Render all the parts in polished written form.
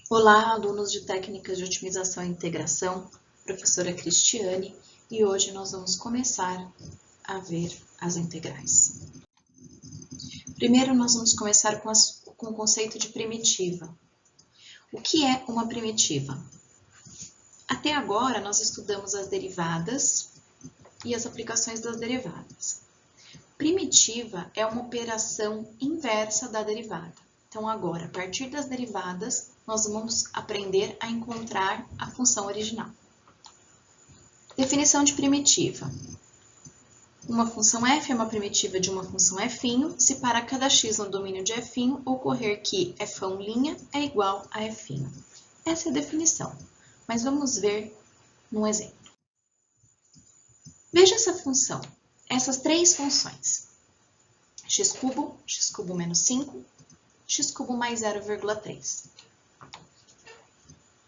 Olá, alunos de Técnicas de Otimização e Integração, professora Cristiane, e hoje nós vamos começar a ver as integrais. Primeiro, nós vamos começar com o conceito de primitiva. O que é uma primitiva? Até agora, nós estudamos as derivadas e as aplicações das derivadas. Primitiva é uma operação inversa da derivada. Então, agora, a partir das derivadas, nós vamos aprender a encontrar a função original. Definição de primitiva. Uma função f é uma primitiva de uma função f' se para cada x no domínio de f' ocorrer que f' é igual a f'. Essa é a definição, mas vamos ver num exemplo. Veja essa função, essas três funções. x menos 5, x mais 0,3.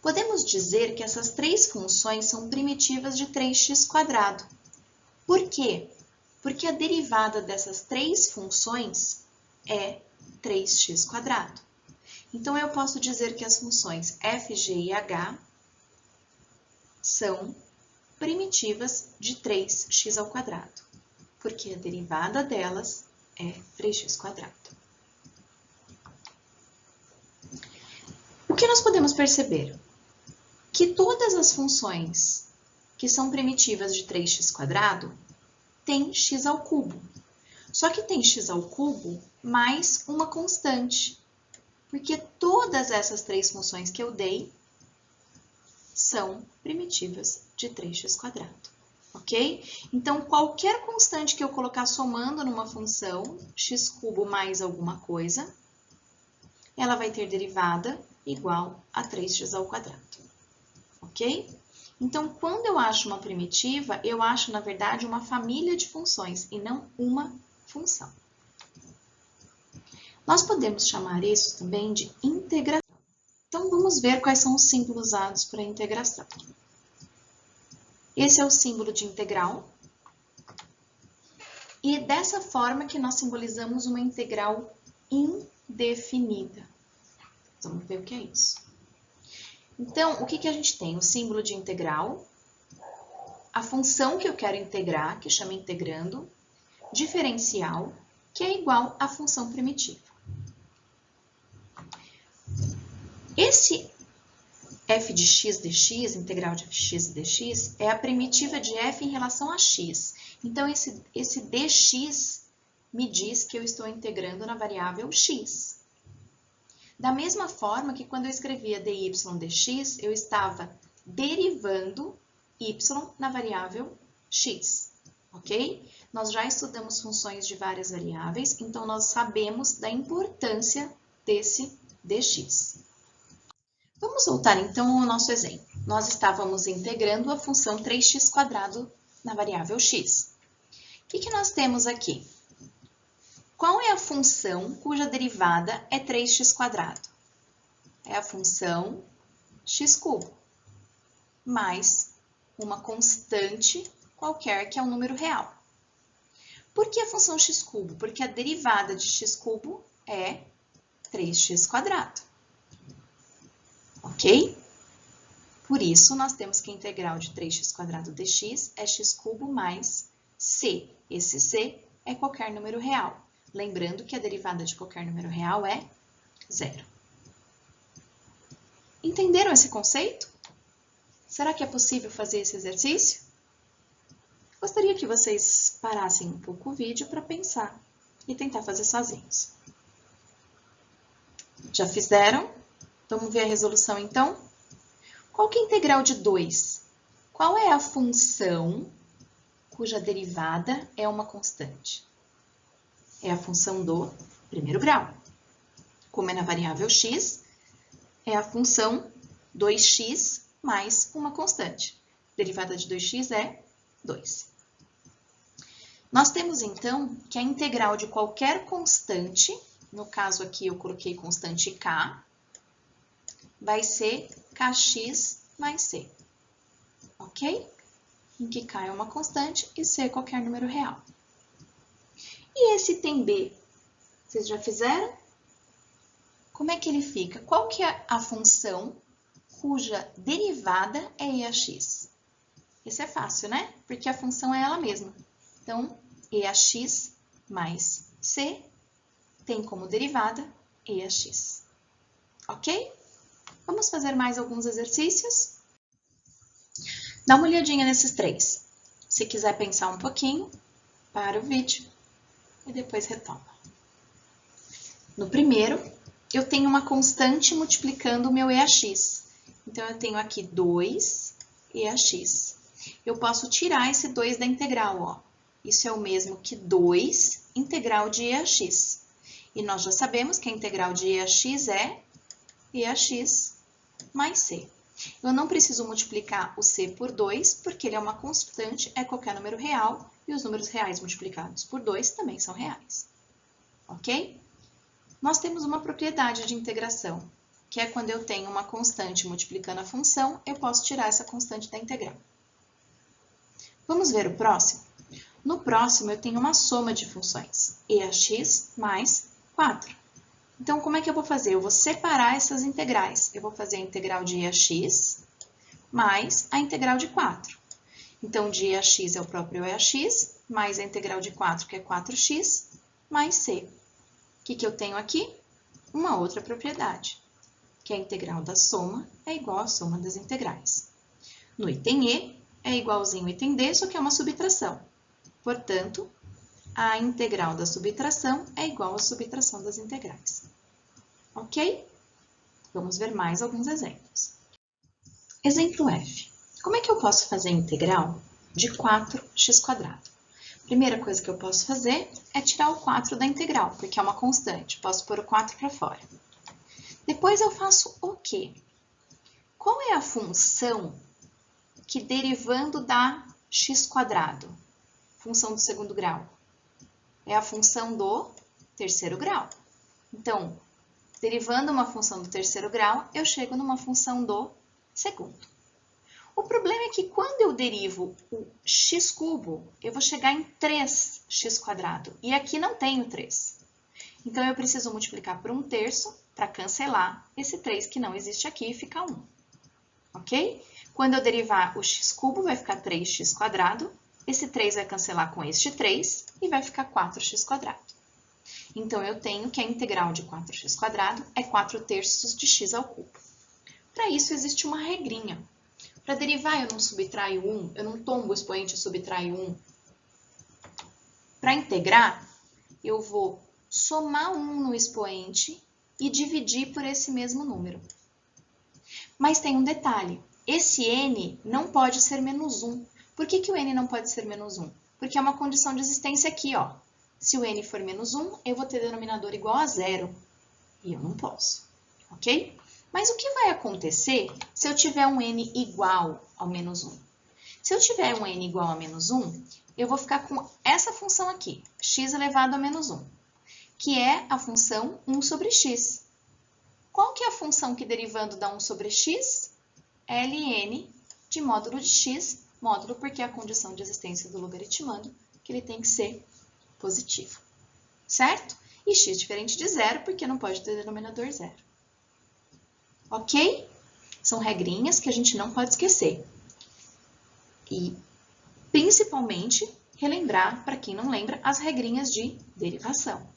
Podemos dizer que essas três funções são primitivas de 3x². Por quê? Porque a derivada dessas três funções é 3x². Então, eu posso dizer que as funções f, g e h são primitivas de 3x², porque a derivada delas é 3x². O que nós podemos perceber? Que todas as funções que são primitivas de 3x² têm x². Só que tem x³ mais uma constante, porque todas essas três funções que eu dei são primitivas de 3x², ok? Então, qualquer constante que eu colocar somando numa função, x³ mais alguma coisa, ela vai ter derivada igual a 3x², ok? Então, quando eu acho uma primitiva, eu acho, na verdade, uma família de funções e não uma função. Nós podemos chamar isso também de integração. Então, vamos ver quais são os símbolos usados para a integração. Esse é o símbolo de integral. E é dessa forma que nós simbolizamos uma integral indefinida. Vamos ver o que é isso. Então, o que a gente tem? O símbolo de integral, a função que eu quero integrar, que chama integrando, diferencial, que é igual à função primitiva. Esse f de x dx, integral de fx e dx, é a primitiva de f em relação a x. Então, esse dx me diz que eu estou integrando na variável x. Da mesma forma que quando eu escrevia dy dx, eu estava derivando y na variável x, ok? Nós já estudamos funções de várias variáveis, então nós sabemos da importância desse dx. Vamos voltar então ao nosso exemplo. Nós estávamos integrando a função 3x² na variável x. O que nós temos aqui? Qual é a função cuja derivada é 3x²? É a função x³ mais uma constante qualquer que é um número real. Por que a função x³? Porque a derivada de x³ é 3x². Ok? Por isso, nós temos que a integral de 3x² dx é x³ mais c. Esse c é qualquer número real. Lembrando que a derivada de qualquer número real é 0. Entenderam esse conceito? Será que é possível fazer esse exercício? Gostaria que vocês parassem um pouco o vídeo para pensar e tentar fazer sozinhos. Já fizeram? Vamos ver a resolução então? Qual que é a integral de 2? Qual é a função cuja derivada é uma constante? É a função do primeiro grau. Como é na variável x, é a função 2x mais uma constante. Derivada de 2x é 2. Nós temos, então, que a integral de qualquer constante, no caso aqui eu coloquei constante k, vai ser kx mais c. Ok? Em que k é uma constante e c é qualquer número real. E esse item B, vocês já fizeram? como é que ele fica? Qual que é a função cuja derivada é EAX? Esse é fácil, né? Porque a função é ela mesma. Então, EAX mais C tem como derivada EAX. Ok? Vamos fazer mais alguns exercícios? Dá uma olhadinha nesses três. Se quiser pensar um pouquinho, para o vídeo e depois retoma. No primeiro, eu tenho uma constante multiplicando o meu EAX. Então, eu tenho aqui 2 EAX. Eu posso tirar esse 2 da integral, ó. Isso é o mesmo que 2 integral de EAX. E nós já sabemos que a integral de EAX é EAX mais C. Eu não preciso multiplicar o C por 2, porque ele é uma constante, é qualquer número real, e os números reais multiplicados por 2 também são reais. Ok? Nós temos uma propriedade de integração, que é quando eu tenho uma constante multiplicando a função, eu posso tirar essa constante da integral. Vamos ver o próximo? No próximo, eu tenho uma soma de funções, EAX mais 4. Então, como é que eu vou fazer? Eu vou separar essas integrais. Eu vou fazer a integral de EAX mais a integral de 4. Então, de EAX é o próprio EAX, mais a integral de 4, que é 4x, mais C. O que eu tenho aqui? Uma outra propriedade, que a integral da soma é igual à soma das integrais. No item E, é igualzinho ao item D, só que é uma subtração. Portanto, a integral da subtração é igual à subtração das integrais. Ok? Vamos ver mais alguns exemplos. Exemplo F. Como é que eu posso fazer a integral de 4x²? Primeira coisa que eu posso fazer é tirar o 4 da integral, porque é uma constante. Posso pôr o 4 para fora. Depois eu faço o quê? Qual é a função que derivando da x², função do segundo grau, é a função do terceiro grau? Então, derivando uma função do terceiro grau, eu chego numa função do segundo. O problema é que quando eu derivo o x³, eu vou chegar em 3x², e aqui não tenho 3. Então, eu preciso multiplicar por 1/3 para cancelar esse 3 que não existe aqui e fica 1. Ok? Quando eu derivar o x³, vai ficar 3x², esse 3 vai cancelar com este 3 e vai ficar 4x². Então, eu tenho que a integral de 4x² é 4/3 de x ao cubo. Para isso, existe uma regrinha. Para derivar, eu não subtraio 1, eu não tombo o expoente e subtraio 1. Para integrar, eu vou somar 1 no expoente e dividir por esse mesmo número. Mas tem um detalhe, esse n não pode ser menos 1. Por que o n não pode ser menos 1? Porque é uma condição de existência aqui, ó. Se o n for menos 1, eu vou ter denominador igual a 0. E eu não posso, ok? Mas o que vai acontecer se eu tiver um n igual ao menos 1? Se eu tiver um n igual a menos 1, eu vou ficar com essa função aqui, x elevado a menos 1, que é a função 1 sobre x. Qual que é a função que derivando dá 1 sobre x? ln de módulo de x, módulo porque é a condição de existência do logaritmando, que ele tem que ser positivo, certo? E x diferente de 0, porque não pode ter denominador 0. Ok? São regrinhas que a gente não pode esquecer. E, principalmente, relembrar, para quem não lembra, as regrinhas de derivação.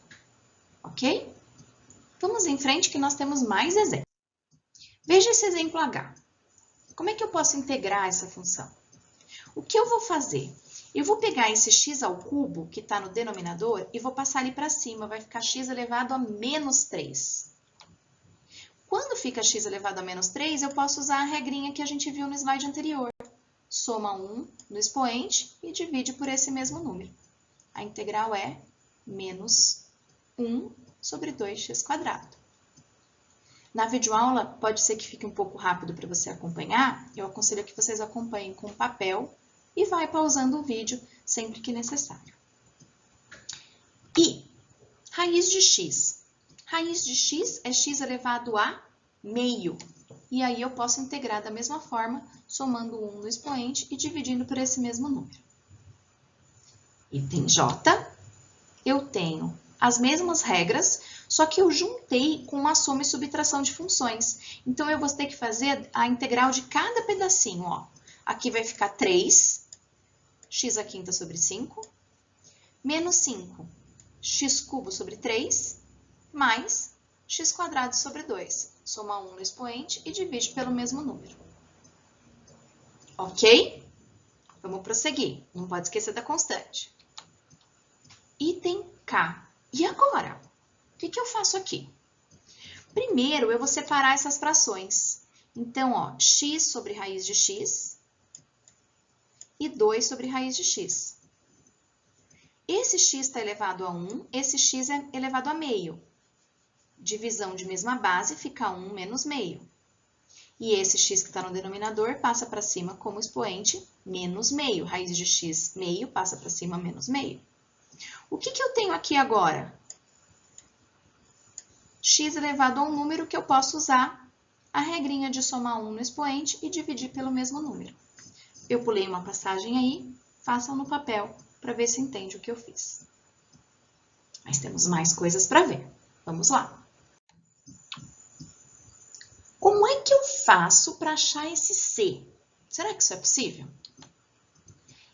Ok? Vamos em frente que nós temos mais exemplos. Veja esse exemplo H. Como é que eu posso integrar essa função? O que eu vou fazer? Eu vou pegar esse x ao cubo, que está no denominador, e vou passar ali para cima. Vai ficar x elevado a menos 3. Quando fica x elevado a menos 3, eu posso usar a regrinha que a gente viu no slide anterior. Soma 1 no expoente e divide por esse mesmo número. A integral é menos 1 sobre 2x². Na videoaula, pode ser que fique um pouco rápido para você acompanhar. Eu aconselho que vocês acompanhem com papel e vai pausando o vídeo sempre que necessário. E raiz de x. Raiz de x é x elevado a meio. E aí eu posso integrar da mesma forma, somando 1 no expoente e dividindo por esse mesmo número. Item J, eu tenho as mesmas regras, só que eu juntei com uma soma e subtração de funções. Então, eu vou ter que fazer a integral de cada pedacinho, ó. Aqui vai ficar 3, x à quinta sobre 5, menos 5, x cubo sobre 3, mais x quadrado sobre 2. Soma 1 no expoente e divide pelo mesmo número. Ok? Vamos prosseguir. Não pode esquecer da constante. Item K. E agora? O que eu faço aqui? Primeiro, eu vou separar essas frações. Então, ó, x sobre raiz de x e 2 sobre raiz de x. Esse x está elevado a 1, esse x é elevado a meio. Divisão de mesma base fica 1 menos meio. E esse x que está no denominador passa para cima como expoente menos meio. Raiz de x meio passa para cima menos meio. O que eu tenho aqui agora? X elevado a um número que eu posso usar a regrinha de somar 1 no expoente e dividir pelo mesmo número. Eu pulei uma passagem aí, façam no papel para ver se entende o que eu fiz. Mas temos mais coisas para ver. Vamos lá. Como é que eu faço para achar esse C? Será que isso é possível?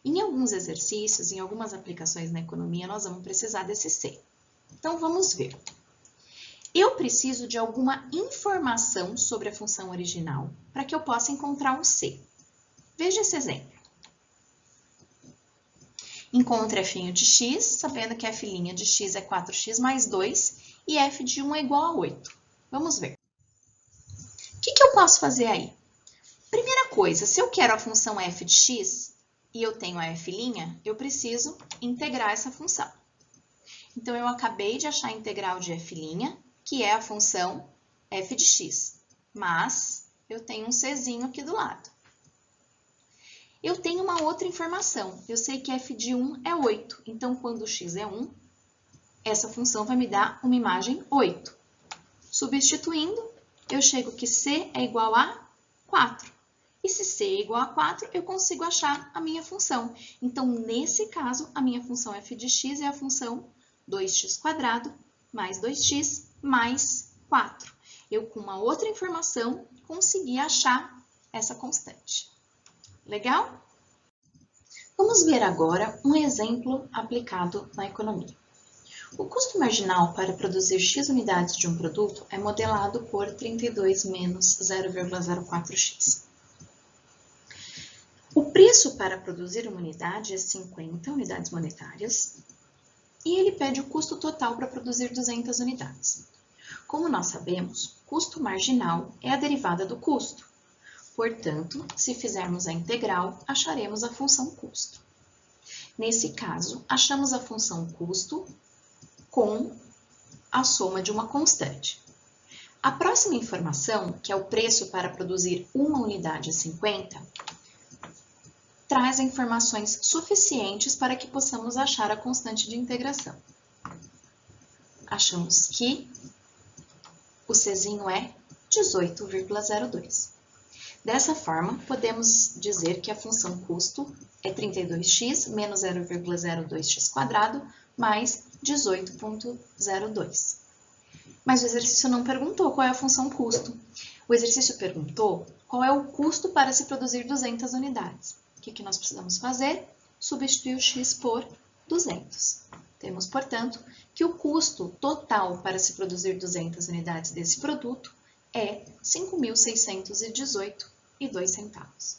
Em alguns exercícios, em algumas aplicações na economia, nós vamos precisar desse C. Então, vamos ver. Eu preciso de alguma informação sobre a função original para que eu possa encontrar um C. Veja esse exemplo. Encontre f' de x, sabendo que f' de x é 4x mais 2 e f de 1 é igual a 8. Vamos ver. O que eu posso fazer aí? Primeira coisa, se eu quero a função f de x e eu tenho a f', eu preciso integrar essa função. Então, eu acabei de achar a integral de f', que é a função f de x, mas eu tenho um czinho aqui do lado. Eu tenho uma outra informação, eu sei que f de 1 é 8, então quando x é 1, essa função vai me dar uma imagem 8. Substituindo, eu chego que c é igual a 4. E se c é igual a 4, eu consigo achar a minha função. Então, nesse caso, a minha função f de x é a função 2x² mais 2x mais 4. Eu, com uma outra informação, consegui achar essa constante. Legal? Vamos ver agora um exemplo aplicado na economia. O custo marginal para produzir x unidades de um produto é modelado por 32 menos 0,04x. O preço para produzir uma unidade é 50 unidades monetárias e ele pede o custo total para produzir 200 unidades. Como nós sabemos, custo marginal é a derivada do custo. Portanto, se fizermos a integral, acharemos a função custo. Nesse caso, achamos a função custo com a soma de uma constante. A próxima informação, que é o preço para produzir uma unidade a 50, traz informações suficientes para que possamos achar a constante de integração. Achamos que o Czinho é 18,02. Dessa forma, podemos dizer que a função custo é 32x menos 0,02x² mais 18,02. Mas o exercício não perguntou qual é a função custo. O exercício perguntou qual é o custo para se produzir 200 unidades. O que nós precisamos fazer? Substituir o x por 200. Temos, portanto, que o custo total para se produzir 200 unidades desse produto é R$ 5.618,02.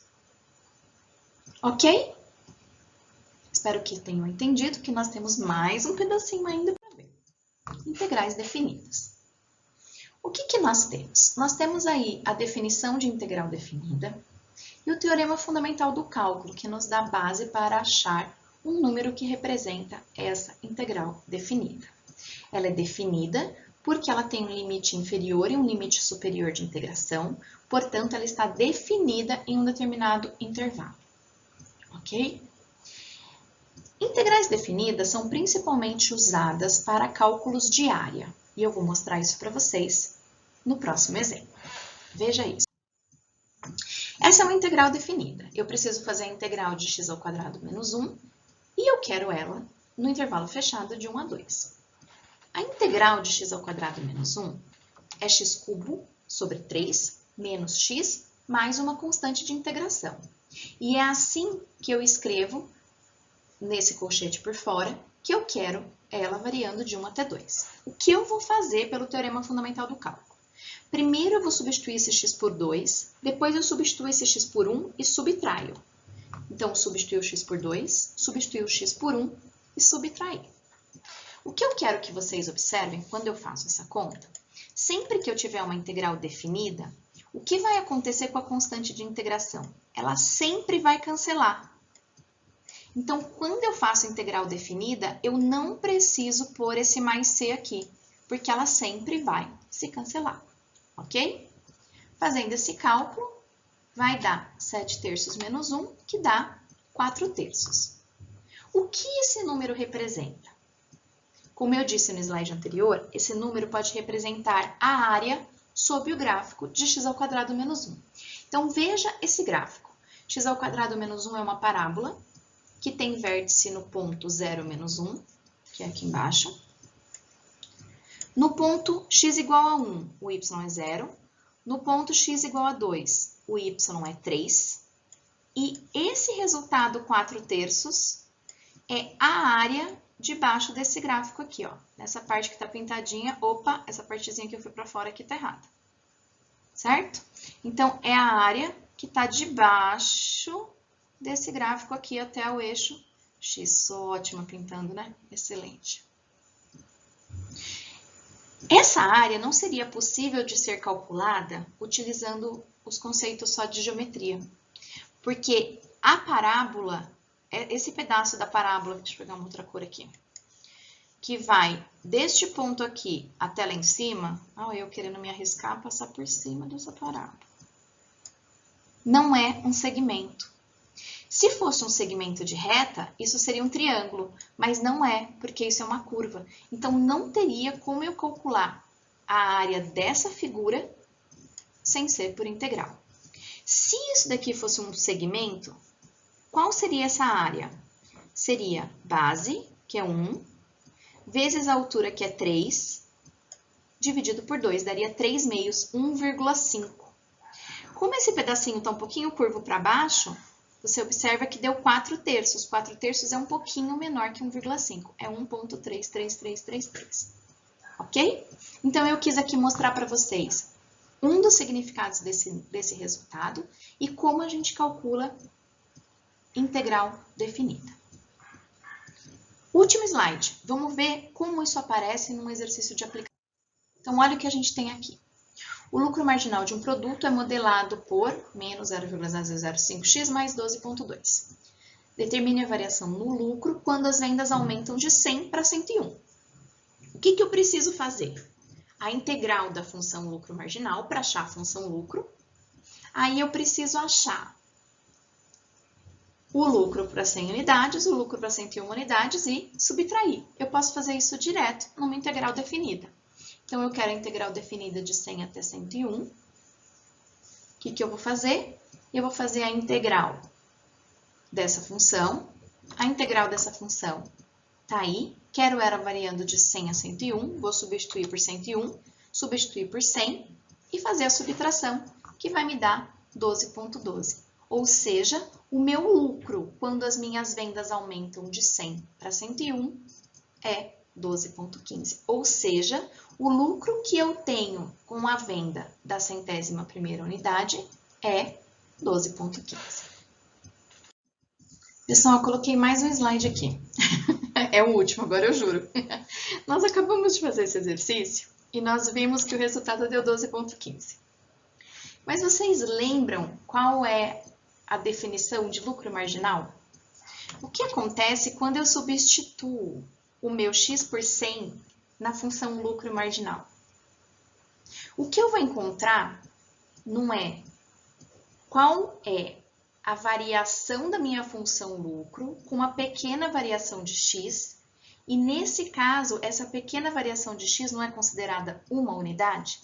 Ok? Espero que tenham entendido que nós temos mais um pedacinho ainda para ver. Integrais definidas. O que nós temos? Nós temos aí a definição de integral definida e o teorema fundamental do cálculo, que nos dá base para achar um número que representa essa integral definida. Ela é definida porque ela tem um limite inferior e um limite superior de integração, portanto, ela está definida em um determinado intervalo. Ok? Integrais definidas são principalmente usadas para cálculos de área, e eu vou mostrar isso para vocês no próximo exemplo. Veja isso. Essa é uma integral definida. Eu preciso fazer a integral de x² menos 1 e eu quero ela no intervalo fechado de 1 a 2. A integral de x ao quadrado menos 1 é x cubo sobre 3 menos x mais uma constante de integração. E é assim que eu escrevo, nesse colchete por fora, que eu quero ela variando de 1 até 2. O que eu vou fazer pelo teorema fundamental do cálculo? Primeiro eu vou substituir esse x por 2, depois eu substituo esse x por 1 e subtraio. Então, substituir o x por 2, substituir o x por 1 e subtrair. O que eu quero que vocês observem quando eu faço essa conta, sempre que eu tiver uma integral definida, o que vai acontecer com a constante de integração? Ela sempre vai cancelar. Então, quando eu faço integral definida, eu não preciso pôr esse mais c aqui, porque ela sempre vai se cancelar, ok? Fazendo esse cálculo, vai dar 7 terços menos 1, que dá 4 terços. O que esse número representa? Como eu disse no slide anterior, esse número pode representar a área sob o gráfico de x ao quadrado menos 1. Então, veja esse gráfico. X ao quadrado menos 1 é uma parábola que tem vértice no ponto 0 menos 1, que é aqui embaixo. No ponto x igual a 1, o y é 0. No ponto x igual a 2, o y é 3. E esse resultado 4 terços é a área debaixo desse gráfico aqui, ó. Nessa parte que está pintadinha, opa, essa partezinha que eu fui para fora aqui está errada. Certo? Então, é a área que está debaixo desse gráfico aqui até o eixo x. Sou ótima pintando, né? Excelente. Essa área não seria possível de ser calculada utilizando os conceitos só de geometria. Porque a parábola, esse pedaço da parábola, deixa eu pegar uma outra cor aqui, que vai deste ponto aqui até lá em cima, eu querendo me arriscar, passar por cima dessa parábola. Não é um segmento. Se fosse um segmento de reta, isso seria um triângulo, mas não é, porque isso é uma curva. Então, não teria como eu calcular a área dessa figura sem ser por integral. Se isso daqui fosse um segmento, qual seria essa área? Seria base, que é 1, vezes a altura, que é 3, dividido por 2, daria 3 meios, 1,5. Como esse pedacinho está um pouquinho curvo para baixo, você observa que deu 4 terços. 4 terços é um pouquinho menor que 1,5. É 1,33333. Ok? Então, eu quis aqui mostrar para vocês um dos significados desse resultado e como a gente calcula integral definida. Último slide. Vamos ver como isso aparece num exercício de aplicação. Então, olha o que a gente tem aqui. O lucro marginal de um produto é modelado por menos 0,005x mais 12,2. Determine a variação no lucro quando as vendas aumentam de 100 para 101. O que eu preciso fazer? A integral da função lucro marginal para achar a função lucro. Aí eu preciso achar o lucro para 100 unidades, o lucro para 101 unidades e subtrair. Eu posso fazer isso direto numa integral definida. Então, eu quero a integral definida de 100 até 101. O que eu vou fazer? Eu vou fazer a integral dessa função. A integral dessa função está aí. Quero ela variando de 100 a 101. Vou substituir por 101, substituir por 100 e fazer a subtração, que vai me dar 12,12. Ou seja, o meu lucro, quando as minhas vendas aumentam de 100 para 101, é 12,15. Ou seja, o lucro que eu tenho com a venda da 100ª unidade é 12,15. Pessoal, eu coloquei mais um slide aqui. É o último, agora eu juro. Nós acabamos de fazer esse exercício e nós vimos que o resultado deu 12,15. Mas vocês lembram qual é a definição de lucro marginal? O que acontece quando eu substituo o meu x por 100 na função lucro marginal? O que eu vou encontrar não é qual é a variação da minha função lucro com uma pequena variação de x, e nesse caso, essa pequena variação de x não é considerada uma unidade?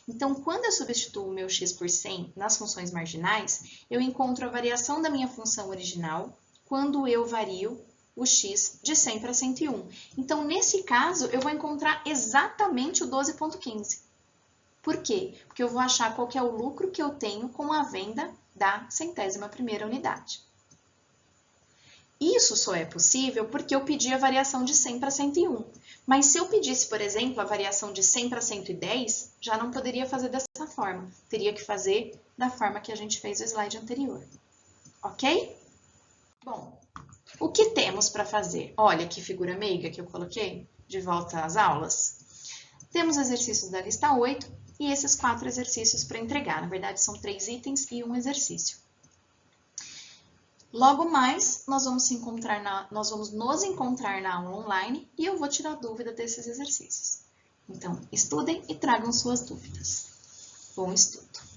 Então, quando eu substituo o meu x por 100 nas funções marginais, eu encontro a variação da minha função original quando eu vario o x de 100 para 101. Então, nesse caso, eu vou encontrar exatamente o 12,15. Por quê? Porque eu vou achar qual que é o lucro que eu tenho com a venda da 100ª unidade. Isso só é possível porque eu pedi a variação de 100 para 101. Mas se eu pedisse, por exemplo, a variação de 100 para 110, já não poderia fazer dessa forma. Teria que fazer da forma que a gente fez no slide anterior. Ok? Bom, o que temos para fazer? Olha que figura meiga que eu coloquei de volta às aulas. Temos exercícios da lista 8 e esses 4 exercícios para entregar. Na verdade, são 3 itens e um exercício. Logo mais, nós vamos nos encontrar na aula online e eu vou tirar dúvida desses exercícios. Então, estudem e tragam suas dúvidas. Bom estudo!